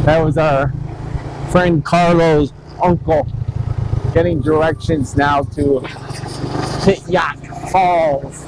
That was our friend Carlo's uncle getting directions now to Kapityak Falls.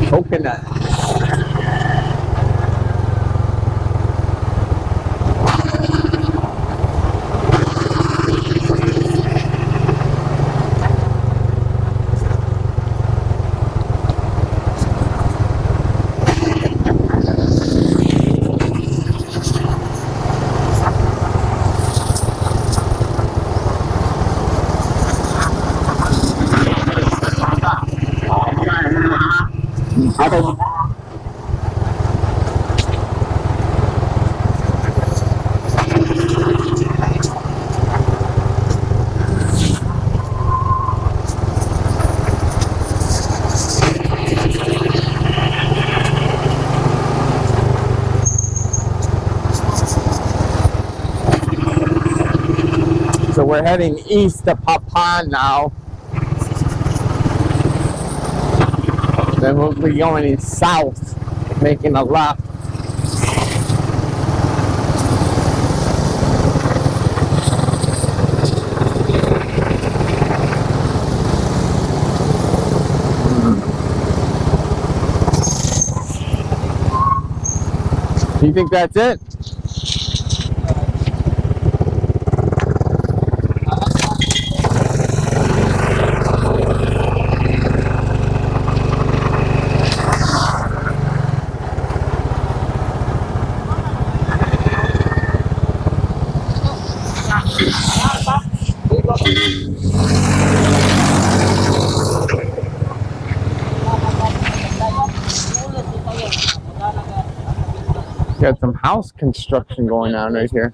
Coconut. So we're heading east to Papan now. Then we'll be going south, making a left. You think that's it? Got some house construction going on right here.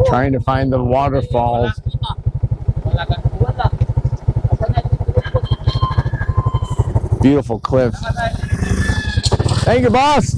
Trying to find the waterfalls. Beautiful cliffs. Thank you, boss.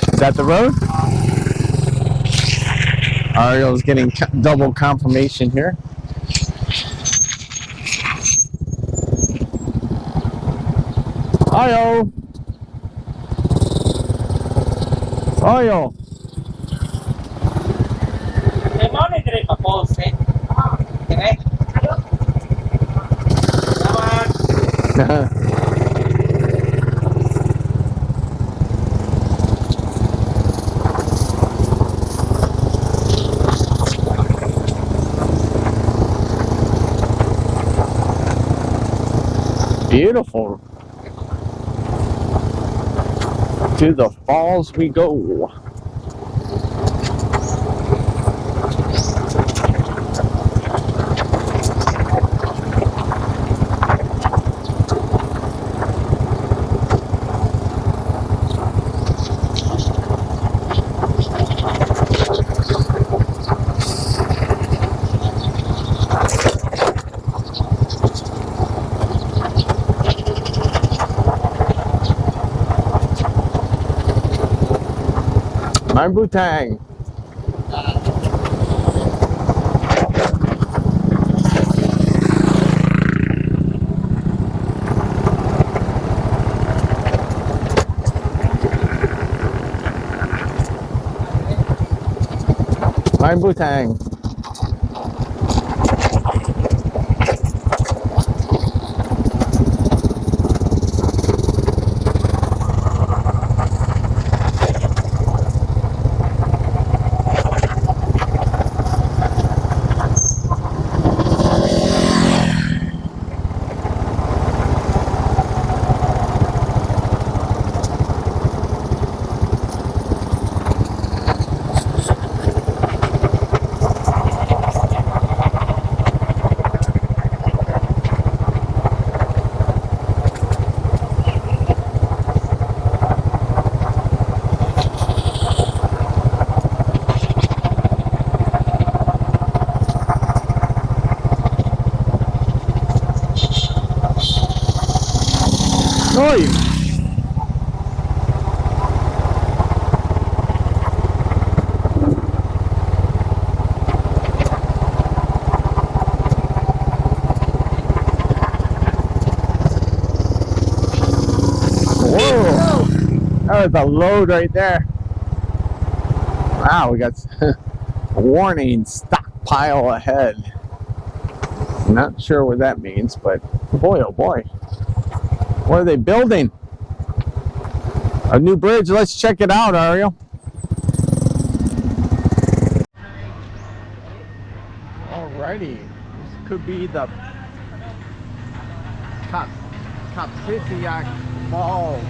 Is that the road? Ariel's getting double confirmation here. Ayo! Ayo! Beautiful. To the falls we go. My Butang. My butang. Oi! Whoa! That was a load right there. Wow, we got a warning, stockpile ahead. Not sure what that means, but boy, oh boy. What are they building? A new bridge. Let's check it out, Ariel. Alrighty. This could be the Kapityak Falls.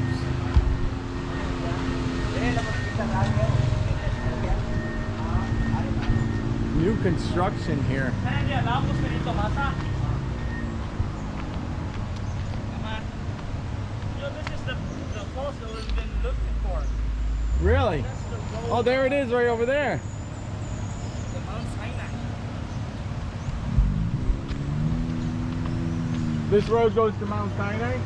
New construction here. This is the falls that we've been looking for. Really? Oh, there it is, right over there. The Mount Sinai. This road goes to Mount Sinai? Yeah.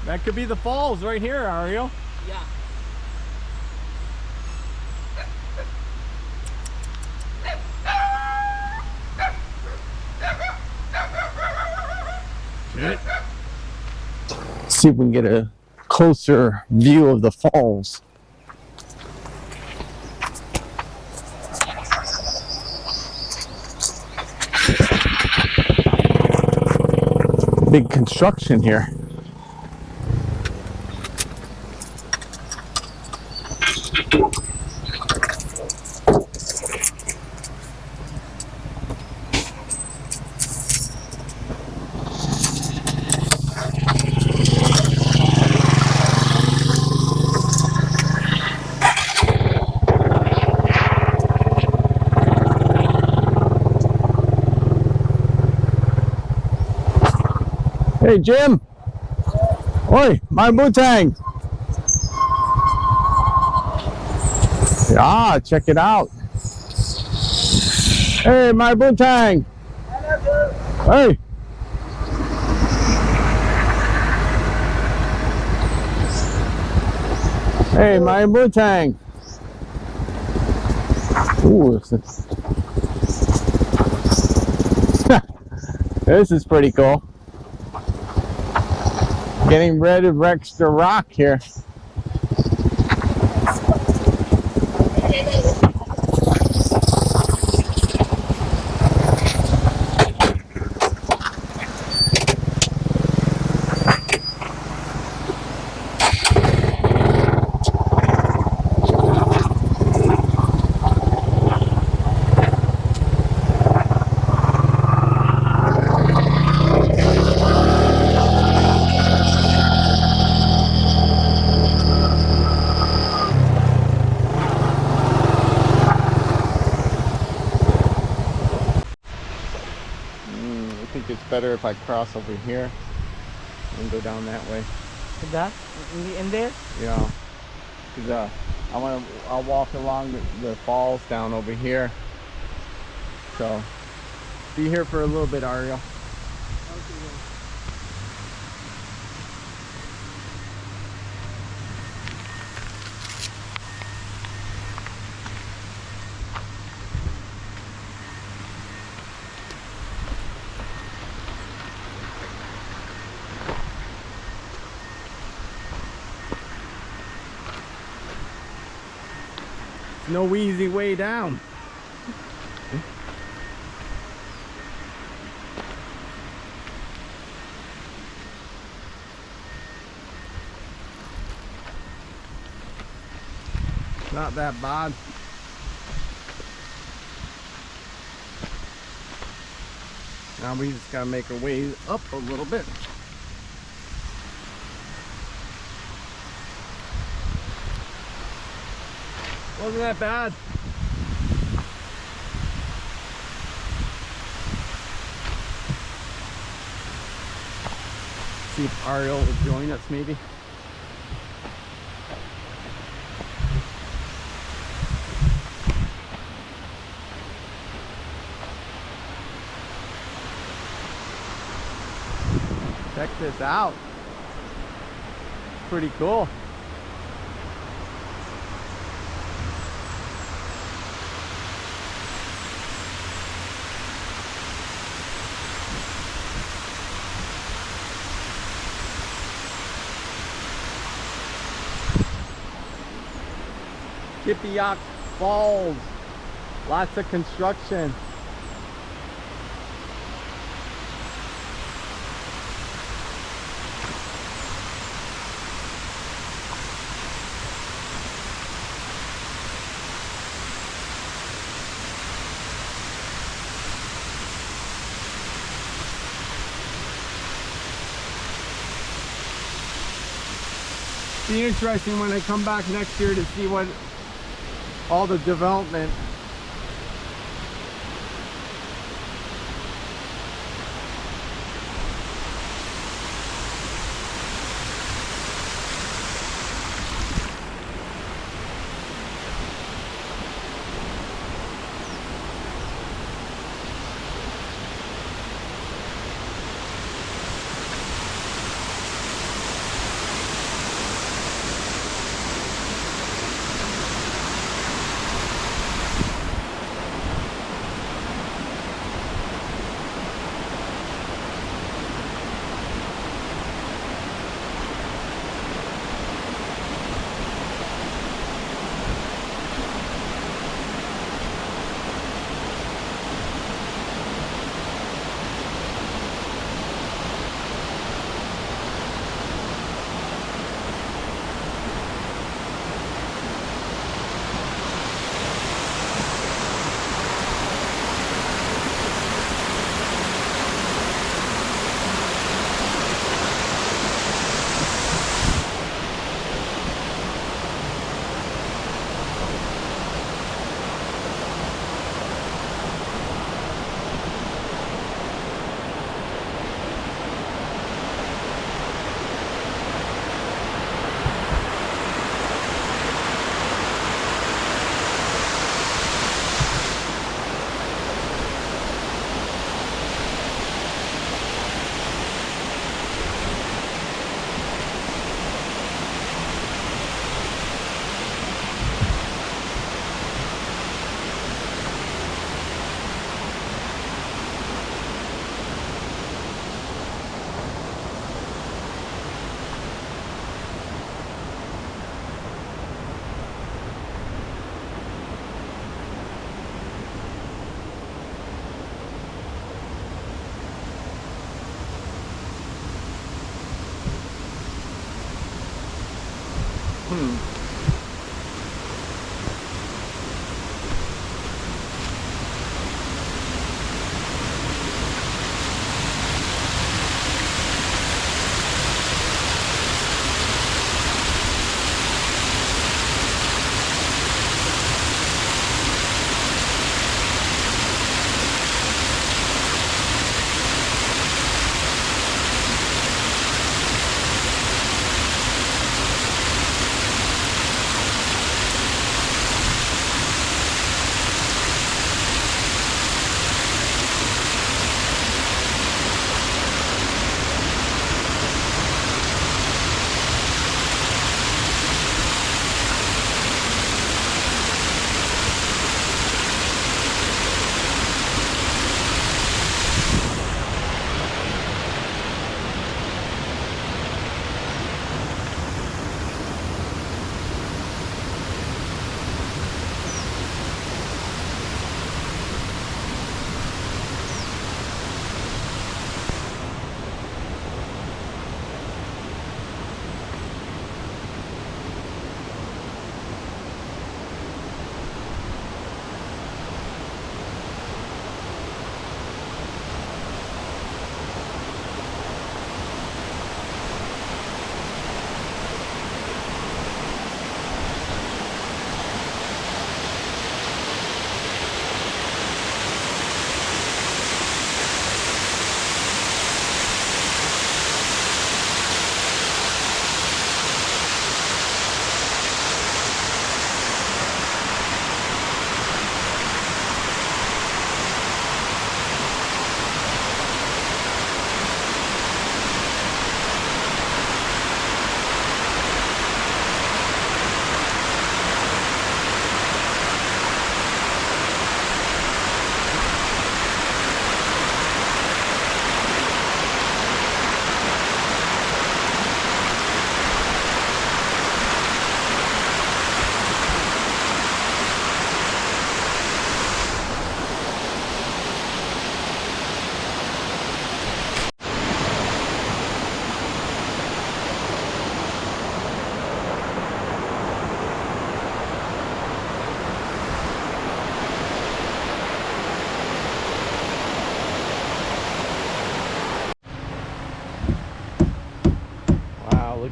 That could be the falls right here, Ariel. Yeah. See if we can get a closer view of the falls. Big construction here. Hey Jim! Oi, my butang! Yeah, check it out. Hey, my butang! Hey! Hey, my butang! Ooh, this is pretty cool. Getting ready to wreck the rock here. I think it's better if I cross over here and go down that way. That? In there? Yeah, because I'll walk along the falls down over here. So be here for a little bit, Ariel. no easy way down. Not that bad. Now we just gotta make our way up a little bit. Wasn't that bad. See if Ariel will join us maybe. Check this out. Pretty cool. Kapityak Falls. Lots of construction. Be interesting when I come back next year to see what all the development.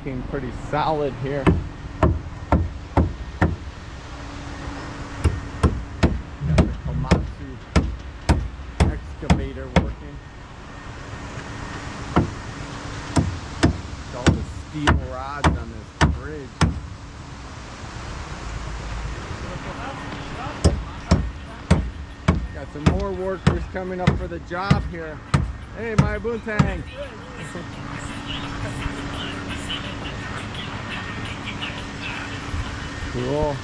looking pretty solid here. Got the Komatsu excavator working. All the steel rods on this bridge. Got some more workers coming up for the job here. Hey, my Buntang. Cool.